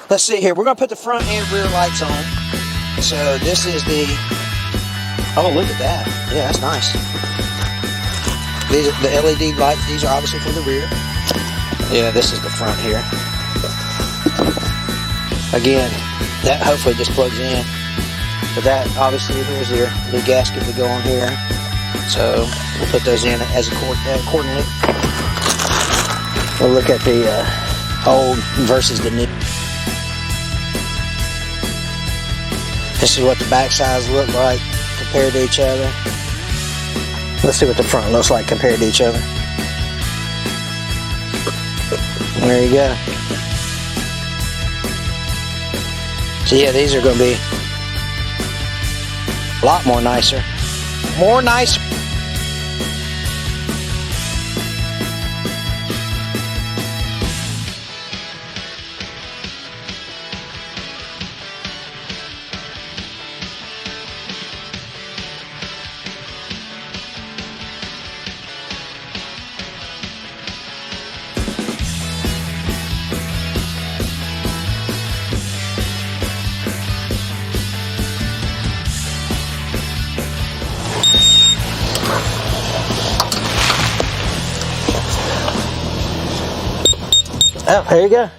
Let's see here. We're going to put the front and rear lights on. So this is the... Oh, look at that. Yeah, that's nice. These are the LED lights. These are obviously for the rear. Yeah, this is the front here. Again, that hopefully just plugs in. But that, obviously, here's your new gasket to go on here. So we'll put those in as accordingly. We'll look at the old versus the new. This is what the back sides look like compared to each other. Let's see what the front looks like compared to each other. There you go. So yeah, these are going to be a lot more nicer. More nicer. Oh, there you go.